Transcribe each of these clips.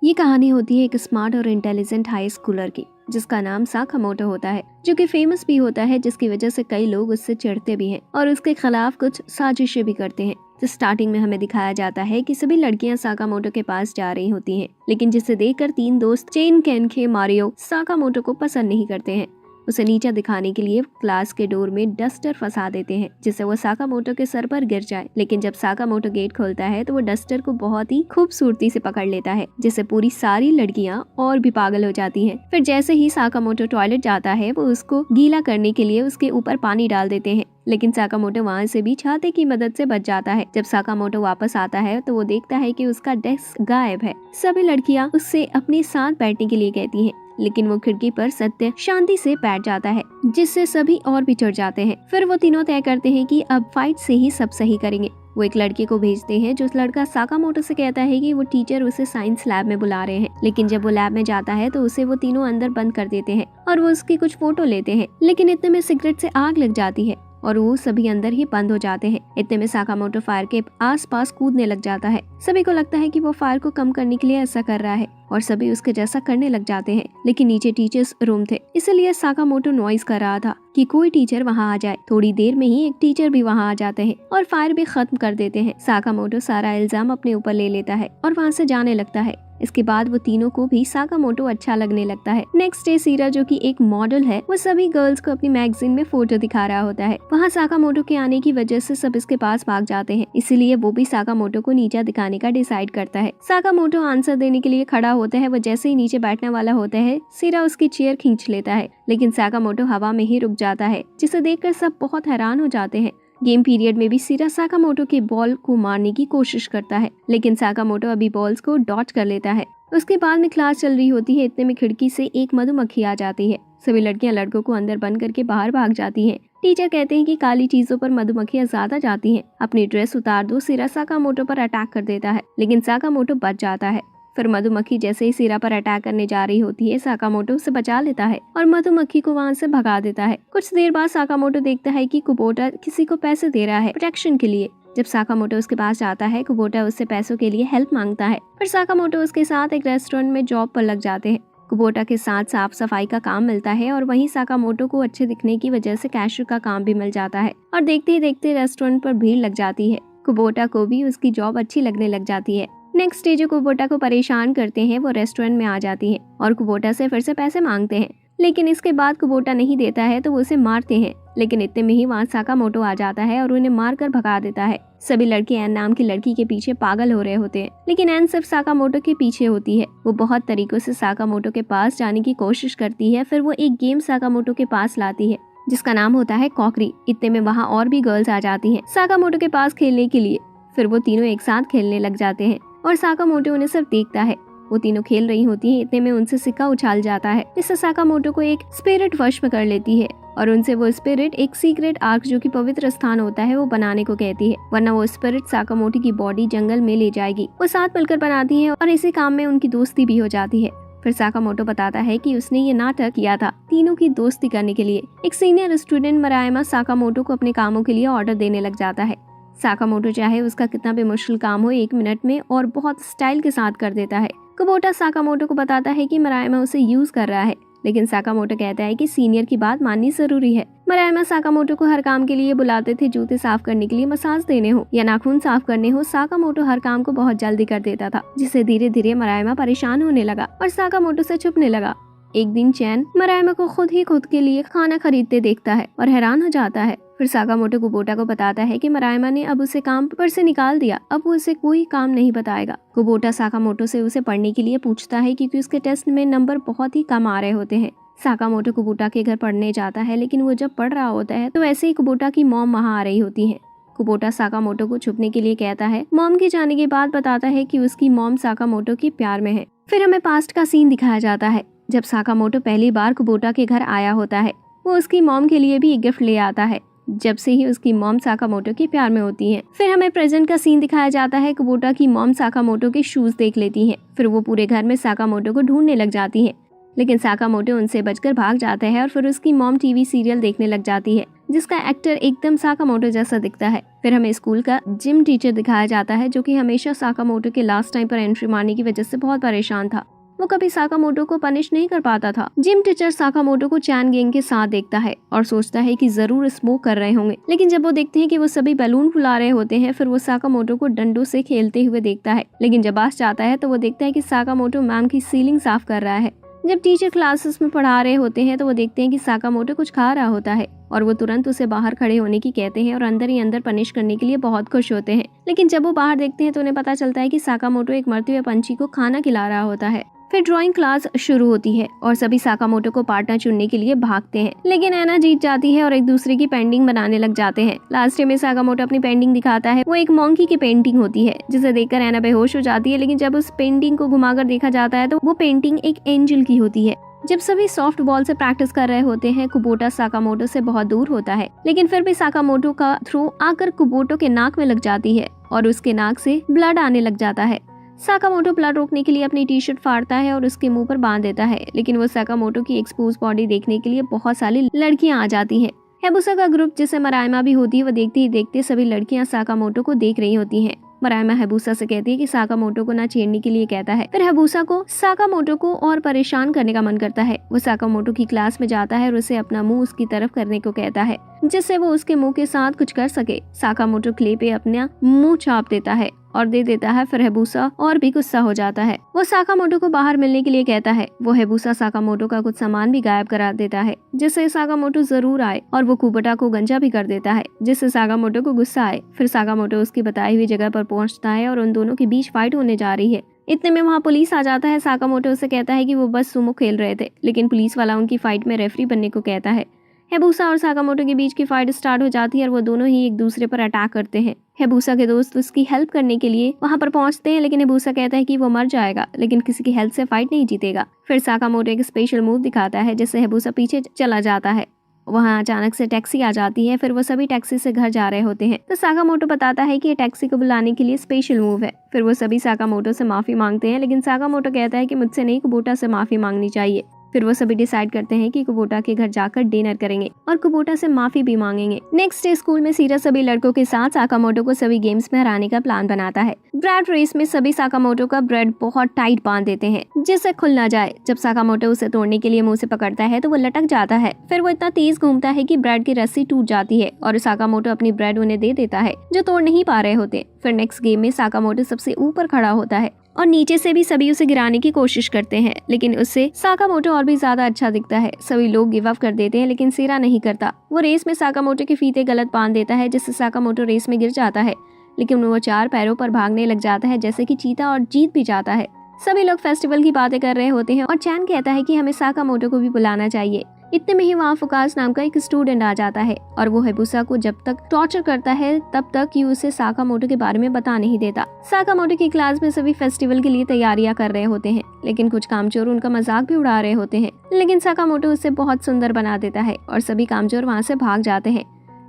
ये कहानी होती है एक स्मार्ट और इंटेलिजेंट हाई स्कूलर की, जिसका नाम साकामोटो होता है, जो कि फेमस भी होता है, जिसकी वजह से कई लोग उससे चिढ़ते भी हैं और उसके खिलाफ कुछ साजिशें भी करते हैं। तो स्टार्टिंग में हमें दिखाया जाता है कि सभी लड़कियां साकामोटो के पास जा रही होती हैं, लेकिन जिसे देखकर तीन दोस्त चेन, केनखे, मारियो साकामोटो को पसंद नहीं करते हैं। उसे नीचा दिखाने के लिए क्लास के डोर में डस्टर फंसा देते हैं, जिससे वो साकामोटो के सर पर गिर जाए। लेकिन जब साकामोटो गेट खोलता है तो वो डस्टर को बहुत ही खूबसूरती से पकड़ लेता है, जिससे पूरी सारी लड़कियां और भी पागल हो जाती हैं। फिर जैसे ही साकामोटो टॉयलेट जाता है, वो उसको गीला करने के लिए उसके ऊपर पानी डाल देते हैं, लेकिन साकामोटो वहाँ से भी छाते की मदद से बच जाता है। जब साकामोटो वापस आता है तो वो देखता है कि उसका डेस्क गायब है। सभी लड़कियां उससे अपने साथ बैठने के लिए कहती हैं, लेकिन वो खिड़की पर सत्य शांति से बैठ जाता है, जिससे सभी और भी चिढ़ जाते हैं। फिर वो तीनों तय करते हैं कि अब फाइट से ही सब सही करेंगे। वो एक लड़के को भेजते हैं, जो लड़का साकामोटो से कहता है कि वो टीचर उसे साइंस लैब में बुला रहे हैं। लेकिन जब वो लैब में जाता है तो उसे वो तीनों अंदर बंद कर देते हैं और वो उसकी कुछ फोटो लेते हैं, लेकिन इतने में सिगरेट से आग लग जाती है और वो सभी अंदर ही बंद हो जाते हैं। इतने में साकामोटो फायर के आसपास कूदने लग जाता है। सभी को लगता है कि वो फायर को कम करने के लिए ऐसा कर रहा है और सभी उसके जैसा करने लग जाते हैं, लेकिन नीचे टीचर्स रूम थे, इसलिए साकामोटो नॉइज कर रहा था कि कोई टीचर वहाँ आ जाए। थोड़ी देर में ही एक टीचर भी वहाँ आ जाते हैं और फायर भी खत्म कर देते हैं। साकामोटो सारा इल्जाम अपने ऊपर ले लेता है और वहाँ से जाने लगता है। इसके बाद वो तीनों को भी साकामोटो अच्छा लगने लगता है। नेक्स्ट डे सीरा, जो कि एक मॉडल है, वो सभी गर्ल्स को अपनी मैगजीन में फोटो दिखा रहा होता है। वहाँ साकामोटो के आने की वजह से सब इसके पास भाग जाते हैं, इसीलिए वो भी साकामोटो को नीचा दिखाने का डिसाइड करता है। साकामोटो आंसर देने के लिए खड़ा होता है। वो जैसे ही नीचे बैठने वाला होता है, सीरा उसकी चेयर खींच लेता है, लेकिन साकामोटो हवा में ही रुक जाता है, जिसे देखकर सब बहुत हैरान हो जाते हैं। गेम पीरियड में भी सीरा साकामोटो के बॉल को मारने की कोशिश करता है, लेकिन साकामोटो अभी बॉल्स को डॉच कर लेता है। उसके बाद में क्लास चल रही होती है, इतने में खिड़की से एक मधुमक्खी आ जाती है। सभी लड़कियां लड़कों को अंदर बंद करके बाहर भाग जाती हैं। टीचर कहते हैं कि काली चीजों पर मधुमक्खियां ज्यादा जाती हैं, अपनी ड्रेस उतार दो। सीरा साकामोटो पर अटैक कर देता है, लेकिन साकामोटो बच जाता है। फिर मधुमक्खी जैसे ही सीरा पर अटैक करने जा रही होती है, साकामोटो उसे बचा लेता है और मधुमक्खी को वहाँ से भगा देता है। कुछ देर बाद साकामोटो देखता है कि कुबोटा किसी को पैसे दे रहा है प्रोटेक्शन के लिए। जब साकामोटो उसके पास जाता है, कुबोटा उससे पैसों के लिए हेल्प मांगता है। फिर साकामोटो उसके साथ एक रेस्टोरेंट में जॉब पर लग जाते हैं। कुबोटा के साथ साफ सफाई का काम मिलता है और वहीं साकामोटो को अच्छे दिखने की वजह से कैशियर का काम भी मिल जाता है और देखते ही देखते रेस्टोरेंट पर भीड़ लग जाती है। कुबोटा को भी उसकी जॉब अच्छी लगने लग जाती है। नेक्स्ट डे जो कुबोटा को परेशान करते हैं, वो रेस्टोरेंट में आ जाती है और कुबोटा से फिर से पैसे मांगते हैं, लेकिन इसके बाद कुबोटा नहीं देता है तो वो उसे मारते हैं। लेकिन इतने में ही वहाँ साकामोटो आ जाता है और उन्हें मारकर भगा देता है। सभी लड़के एन नाम की लड़की के पीछे पागल हो रहे होते हैं, लेकिन एन सिर्फ साकामोटो के पीछे होती है। वो बहुत तरीकों से साकामोटो के पास जाने की कोशिश करती है। फिर वो एक गेम साकामोटो के पास लाती है, जिसका नाम होता है कॉकरी। इतने में वहाँ और भी गर्ल्स आ जाती हैं साकामोटो के पास खेलने के लिए। फिर वो तीनों एक साथ खेलने लग जाते हैं और साकामोटो उन्हें सिर्फ देखता है। वो तीनों खेल रही होती हैं, इतने में उनसे सिक्का उछाल जाता है, जिससे साकामोटो को एक स्पिरिट वश में कर लेती है और उनसे वो स्पिरिट एक सीक्रेट आर्क, जो कि पवित्र स्थान होता है, वो बनाने को कहती है, वरना वो स्पिरिट साकामोटो की बॉडी जंगल में ले जाएगी। वो साथ मिलकर बनाती है और इसी काम में उनकी दोस्ती भी हो जाती है। फिर साकामोटो बताता है कि उसने ये नाटक किया था तीनों की दोस्ती करने के लिए। एक सीनियर स्टूडेंट मरायमा साकामोटो को अपने कामों के लिए ऑर्डर देने लग जाता है। साकामोटो चाहे उसका कितना भी मुश्किल काम हो, 1 मिनट में और बहुत स्टाइल के साथ कर देता है। कुबोटा साकामोटो को बताता है कि मरायमा उसे यूज कर रहा है, लेकिन साकामोटो कहता है कि सीनियर की बात माननी जरूरी है। मरायमा साकामोटो को हर काम के लिए बुलाते थे, जूते साफ करने के लिए, मसाज देने हो या नाखून साफ करने हो। साकामोटो हर काम को बहुत जल्दी कर देता था, जिससे धीरे धीरे मरायमा परेशान होने लगा और साकामोटो से छुपने लगा। एक दिन चैन मरायमा को खुद के लिए खाना खरीदते देखता है और हैरान हो जाता है। फिर साकामोटो कुबोटा को बताता है कि मरायमा ने अब उसे काम पर से निकाल दिया, अब वो उसे कोई काम नहीं बताएगा। कुबोटा साकामोटो से उसे पढ़ने के लिए पूछता है, क्योंकि उसके टेस्ट में नंबर बहुत ही कम आ रहे होते हैं। साकामोटो कुबोटा के घर पढ़ने जाता है, लेकिन वो जब पढ़ रहा होता है तो ऐसे ही कुबोटा की मॉम वहाँ आ रही होती है। कुबोटा साकामोटो को छुपने के लिए कहता है। मॉम के जाने के बाद बताता है कि उसकी मॉम साकामोटो के प्यार में है। फिर हमें पास्ट का सीन दिखाया जाता है, जब साकामोटो पहली बार कुबोटा के घर आया होता है। वो उसकी मॉम के लिए भी एक गिफ्ट ले आता है, जब से ही उसकी मॉम साकामोटो के प्यार में होती है। फिर हमें प्रेजेंट का सीन दिखाया जाता है। कुबोटा की मॉम साकामोटो के शूज देख लेती हैं। फिर वो पूरे घर में साकामोटो को ढूंढने लग जाती हैं, लेकिन साकामोटो उनसे बचकर भाग जाता है और फिर उसकी मॉम टीवी सीरियल देखने लग जाती है। जिसका एक्टर एकदम साकामोटो जैसा दिखता है। फिर हमें स्कूल का जिम टीचर दिखाया जाता है जो कि हमेशा साकामोटो के लास्ट टाइम पर एंट्री मारने की वजह से बहुत परेशान था। वो कभी साकामोटो को पनिश नहीं कर पाता था। जिम टीचर साकामोटो को चैन गैंग के साथ देखता है और सोचता है कि जरूर स्मोक कर रहे होंगे, लेकिन जब वो देखते हैं कि वो सभी बैलून फुला रहे होते हैं, फिर वो साकामोटो को डंडों से खेलते हुए देखता है। लेकिन जब पास जाता है तो वो देखता है कि साकामोटो मैम की सीलिंग साफ कर रहा है। जब टीचर क्लासेस में पढ़ा रहे होते हैं तो वो देखते हैं कि साकामोटो कुछ खा रहा होता है और वो तुरंत उसे बाहर खड़े होने की कहते हैं और अंदर ही अंदर पनिश करने के लिए बहुत खुश होते हैं। लेकिन जब वो बाहर देखते हैं तो उन्हें पता चलता है कि साकामोटो एक मरते हुए पंछी को खाना खिला रहा होता है। फिर ड्राइंग क्लास शुरू होती है और सभी साकामोटो को पार्टनर चुनने के लिए भागते हैं, लेकिन ऐना जीत जाती है और एक दूसरे की पेंटिंग बनाने लग जाते हैं। लास्ट में साकामोटो अपनी पेंटिंग दिखाता है। वो एक मंकी की पेंटिंग होती है जिसे देखकर ऐना बेहोश हो जाती है, लेकिन जब उस पेंटिंग को घुमाकर देखा जाता है तो वो पेंटिंग एक एंजल की होती है। जब सभी सॉफ्ट बॉल से प्रैक्टिस कर रहे होते हैं, कुबोटा साकामोटो से बहुत दूर होता है, लेकिन फिर भी साकामोटो का थ्रो आकर कुबोटा के नाक में लग जाती है और उसके नाक से ब्लड आने लग जाता है। साकामोटो ब्लड रोकने के लिए अपनी टी शर्ट फाड़ता है और उसके मुंह पर बांध देता है, लेकिन वो साकामोटो की एक्सपोज बॉडी देखने के लिए बहुत सारी लड़कियां आ जाती हैं। हेबुसा का ग्रुप जिसे मरायमा भी होती है, वो देखते ही देखते सभी लड़कियां साकामोटो को देख रही होती हैं। मरायमा हेबुसा से कहती है कि साकामोटो को ना छेड़ने के लिए कहता है। फिर हेबुसा को साकामोटो को और परेशान करने का मन करता है। वो साकामोटो की क्लास में जाता है और उसे अपना मुंह उसकी तरफ करने को कहता है जिससे वो उसके मुंह के साथ कुछ कर सके। साकामोटो क्ले पे अपना मुंह छाप देता है और दे देता है। फिर हेबुसा और भी गुस्सा हो जाता है। वो साकामोटो को बाहर मिलने के लिए कहता है। वो हेबुसा साकामोटो का कुछ सामान भी गायब करा देता है जिससे साकामोटो जरूर आए, और वो कुबोटा को गंजा भी कर देता है जिससे साकामोटो को गुस्सा आए। फिर साकामोटो उसकी बताई हुई जगह पर पहुंचता है और उन दोनों के बीच फाइट होने जा रही है। इतने में वहाँ पुलिस आ जाता है। साकामोटो उसे कहता है कि वो बस सुमो खेल रहे थे, लेकिन पुलिस वाला उनकी फाइट में रेफरी बनने को कहता है। हेबुसा और साकामोटो के बीच की फाइट स्टार्ट हो जाती है और वो दोनों ही एक दूसरे पर अटैक करते हैं। हेबुसा के दोस्त उसकी हेल्प करने के लिए वहां पर पहुंचते हैं, लेकिन हेबुसा कहता है कि वो मर जाएगा, लेकिन किसी की हेल्प से फाइट नहीं जीतेगा। फिर साकामोटो एक स्पेशल मूव दिखाता है जिससे हेबुसा पीछे चला जाता है। वहाँ अचानक से टैक्सी आ जाती है। फिर वो सभी टैक्सी से घर जा रहे होते हैं तो साकामोटो बताता है कि ये टैक्सी को बुलाने के लिए स्पेशल मूव है। फिर वो सभी साकामोटो से माफी मांगते हैं, लेकिन साकामोटो कहता है कि मुझसे नहीं, कुबोटा से माफी मांगनी चाहिए। फिर वो सभी डिसाइड करते हैं कि कुबोटा के घर जाकर डिनर करेंगे और कुबोटा से माफी भी मांगेंगे। नेक्स्ट डे स्कूल में सीरा सभी लड़कों के साथ साकामोटो को सभी गेम्स में हराने का प्लान बनाता है। ब्रेड रेस में सभी साकामोटो का ब्रेड बहुत टाइट बांध देते हैं जिससे खुल ना जाए। जब साकामोटो उसे तोड़ने के लिए मुंह से पकड़ता है तो वो लटक जाता है। फिर वो इतना तेज घूमता है कि ब्रेड की रस्सी टूट जाती है और साकामोटो अपनी ब्रेड उन्हें दे देता है जो तोड़ नहीं पा रहे होते। फिर नेक्स्ट गेम में साकामोटो सबसे ऊपर खड़ा होता है और नीचे से भी सभी उसे गिराने की कोशिश करते हैं, लेकिन उससे साकामोटो और भी ज्यादा अच्छा दिखता है। सभी लोग गिव अप कर देते हैं, लेकिन सीरा नहीं करता। वो रेस में साकामोटो के फीते गलत बांध देता है जिससे साकामोटो रेस में गिर जाता है, लेकिन वो 4 पैरों पर भागने लग जाता है जैसे कि चीता और जीत भी जाता है। सभी लोग फेस्टिवल की बातें कर रहे होते हैं और चैन कहता है कि हमें साकामोटो को भी बुलाना चाहिए। इतने में ही वहाँ फुकास नाम का एक स्टूडेंट आ जाता है और वो हेबुसा को जब तक टॉर्चर करता है तब तक कि उसे साकामोटो के बारे में बता नहीं देता। साकामोटो की क्लास में सभी फेस्टिवल के लिए तैयारियां कर रहे होते हैं, लेकिन कुछ कामचोर उनका मजाक भी उड़ा रहे होते हैं, लेकिन साकामोटो उसे बहुत सुंदर बना देता है और सभी कामचोर वहाँ से भाग जाते हैं।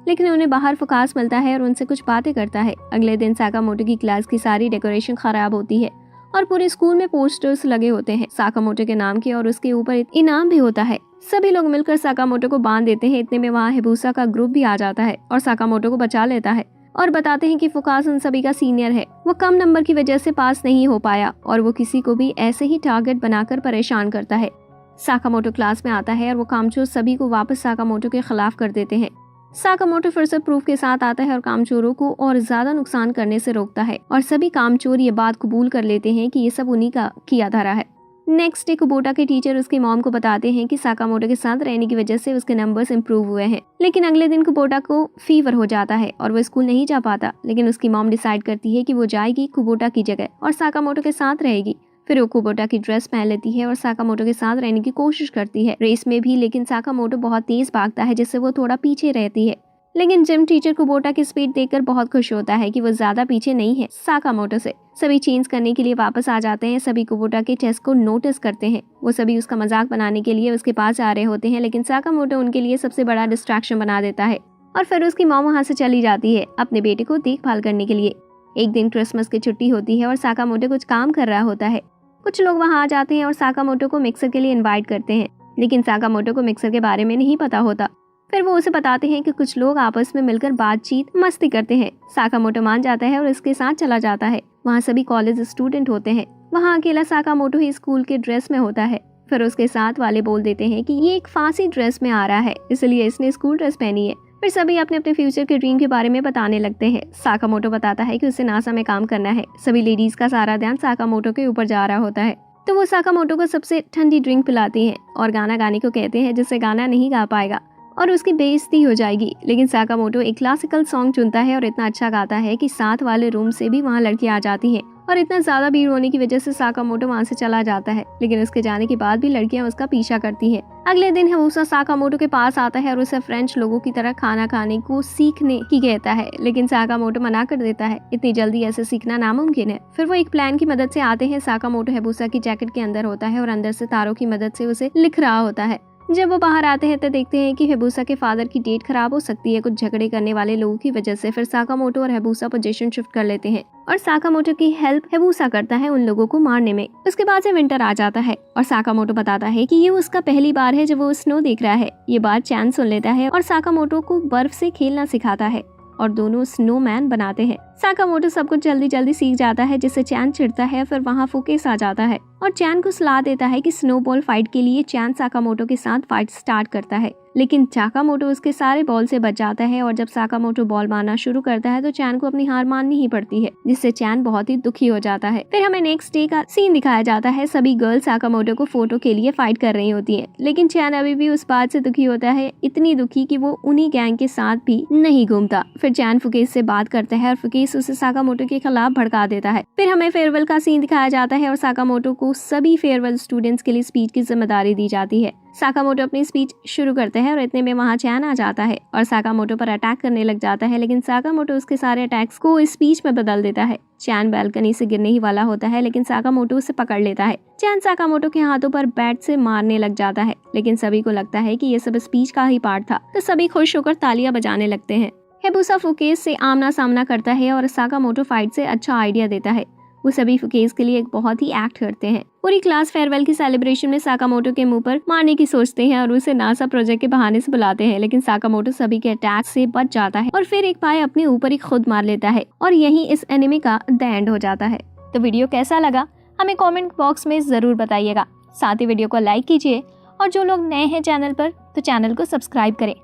लेकिन उन्हें बाहर फुकास मिलता है और उनसे कुछ बातें करता है। अगले दिन साकामोटो की क्लास की सारी डेकोरेशन खराब होती है और पूरे स्कूल में पोस्टर्स लगे होते हैं साकामोटो के नाम के, और उसके ऊपर इनाम भी होता है। सभी लोग मिलकर साकामोटो को बांध देते हैं। इतने में वहाँ हेबुसा का ग्रुप भी आ जाता है और साकामोटो को बचा लेता है और बताते हैं कि फुकास उन सभी का सीनियर है। वो कम नंबर की वजह से पास नहीं हो पाया और वो किसी को भी ऐसे ही टारगेट बनाकर परेशान करता है। साकामोटो क्लास में आता है और वो कामचोर सभी को वापस साकामोटो के खिलाफ कर देते हैं। साकामोटो फिर से प्रूफ के साथ आता है और कामचोरों को और ज्यादा नुकसान करने से रोकता है और सभी कामचोर ये बात कबूल कर लेते हैं कि ये सब उन्हीं का किया धरा है। नेक्स्ट डे कुबोटा के टीचर उसकी मॉम को बताते हैं कि साकामोटो के साथ रहने की वजह से उसके नंबर्स इंप्रूव हुए हैं, लेकिन अगले दिन कुबोटा को फीवर हो जाता है और वो स्कूल नहीं जा पाता। लेकिन उसकी मॉम डिसाइड करती है कि वो जाएगी कुबोटा की जगह और साकामोटो के साथ रहेगी। फिर वो कुबोटा की ड्रेस पहन लेती है और साकामोटो के साथ रहने की कोशिश करती है रेस में भी, लेकिन साकामोटो बहुत तेज भागता है जिससे वो थोड़ा पीछे रहती है। लेकिन जिम टीचर कुबोटा की स्पीड देखकर बहुत खुश होता है कि वो ज्यादा पीछे नहीं है साकामोटो से। सभी चेंज करने के लिए वापस आ जाते हैं। सभी कुबोटा के चेस्ट को नोटिस करते हैं। वो सभी उसका मजाक बनाने के लिए उसके पास आ रहे होते हैं, लेकिन साकामोटो उनके लिए सबसे बड़ा डिस्ट्रैक्शन बना देता है और फिर उसकी मॉम वहाँ से चली जाती है अपने बेटे को देखभाल करने के लिए। एक दिन क्रिसमस की छुट्टी होती है और साकामोटो कुछ काम कर रहा होता है। कुछ लोग वहाँ आ जाते हैं और साकामोटो को मिक्सर के लिए इन्वाइट करते हैं, लेकिन साकामोटो को मिक्सर के बारे में नहीं पता होता। फिर वो उसे बताते हैं कि कुछ लोग आपस में मिलकर बातचीत मस्ती करते हैं। साकामोटो मान जाता है और इसके साथ चला जाता है। वहाँ सभी कॉलेज स्टूडेंट होते हैं। वहाँ अकेला साकामोटो ही स्कूल के ड्रेस में होता है। फिर उसके साथ वाले बोल देते हैं कि ये एक फांसी ड्रेस में आ रहा है, इसलिए इसने स्कूल ड्रेस पहनी है। फिर सभी अपने अपने फ्यूचर के ड्रीम के बारे में बताने लगते हैं। साकामोटो बताता है कि उसे नासा में काम करना है। सभी लेडीज का सारा ध्यान साकामोटो के ऊपर जा रहा होता है, तो वो साकामोटो को सबसे ठंडी ड्रिंक पिलाती हैं और गाना गाने को कहते हैं, जिससे गाना नहीं गा पाएगा और उसकी बेइज्जती हो जाएगी। लेकिन साकामोटो एक क्लासिकल सॉन्ग चुनता है और इतना अच्छा गाता है कि साथ वाले रूम से भी वहाँ लड़कियां आ जाती हैं और इतना ज्यादा भीड़ होने की वजह से साकामोटो वहाँ से चला जाता है। लेकिन उसके जाने के बाद भी लड़कियां उसका पीछा करती हैं। अगले दिन हेबुसा साकामोटो के पास आता है और उसे फ्रेंच लोगों की तरह खाना खाने को सीखने की कहता है, लेकिन साकामोटो मना कर देता है। इतनी जल्दी ऐसे सीखना नामुमकिन है। फिर वो एक प्लान की मदद से आते हैं। साकामोटो हेबुसा की जैकेट के अंदर होता है और अंदर से तारों की मदद से उसे लिख रहा होता है। जब वो बाहर आते हैं तो देखते हैं कि हेबुसा के फादर की डेट खराब हो सकती है कुछ झगड़े करने वाले लोगों की वजह से। फिर साकामोटो और हेबुसा पोजीशन शिफ्ट कर लेते हैं और साकामोटो की हेल्प हेबुसा करता है उन लोगों को मारने में। उसके बाद से विंटर आ जाता है और साकामोटो बताता है कि ये उसका पहली बार है जब वो स्नो देख रहा है। ये बात चैन सुन लेता है और साकामोटो को बर्फ से खेलना सिखाता है और दोनों स्नोमैन बनाते हैं। साकामोटो सब कुछ जल्दी जल्दी सीख जाता है, जिससे चैन चिढ़ता है। फिर वहाँ फुकेस आ जाता है और चैन को सलाह देता है कि स्नोबॉल फाइट के लिए चैन साकामोटो के साथ फाइट स्टार्ट करता है, लेकिन साकामोटो उसके सारे बॉल से बच जाता है और जब साकामोटो बॉल मारना शुरू करता है तो चैन को अपनी हार माननी ही पड़ती है, जिससे चैन बहुत ही दुखी हो जाता है। फिर हमें नेक्स्ट डे का सीन दिखाया जाता है। सभी गर्ल्स साकामोटो को फोटो के लिए फाइट कर रही होती है, लेकिन चैन अभी भी उस बात से दुखी होता है, इतनी दुखी कि वो उन्हीं गैंग के साथ भी नहीं घूमता। फिर चैन फुकेस से बात करता है और फुकेस उसे साकामोटो के खिलाफ भड़का देता है। फिर हमें फेयरवेल का सीन दिखाया जाता है और साकामोटो को सभी फेयरवेल स्टूडेंट्स के लिए स्पीच की जिम्मेदारी दी जाती है। साकामोटो अपनी स्पीच शुरू करते हैं और इतने में वहाँ चैन आ जाता है और साकामोटो पर अटैक करने लग जाता है, लेकिन साकामोटो उसके सारे अटैक्स को इस स्पीच में बदल देता है। चैन बालकनी से गिरने ही वाला होता है, लेकिन साकामोटो उसे पकड़ लेता है। चैन साकामोटो के हाथों पर बैट से मारने लग जाता है, लेकिन सभी को लगता है कि ये सब स्पीच का ही पार्ट था, तो सभी खुश होकर तालियां बजाने लगते हैं। हेबुसा फुकेस से आमना सामना करता है और साकामोटो फाइट से अच्छा आइडिया देता है। वो सभी फुकेस के लिए एक बहुत ही एक्ट करते हैं। पूरी क्लास फेयरवेल की सेलिब्रेशन में साकामोटो के मुंह पर मारने की सोचते हैं और उसे नासा प्रोजेक्ट के बहाने से बुलाते हैं, लेकिन साकामोटो सभी के अटैक से बच जाता है और फिर एक पाए अपने ऊपर ही खुद मार लेता है और यही इस एनिमे का द एंड हो जाता है। तो वीडियो कैसा लगा हमें कॉमेंट बॉक्स में जरूर बताइएगा। साथ ही वीडियो को लाइक कीजिए और जो लोग नए हैं चैनल पर तो चैनल को सब्सक्राइब करें।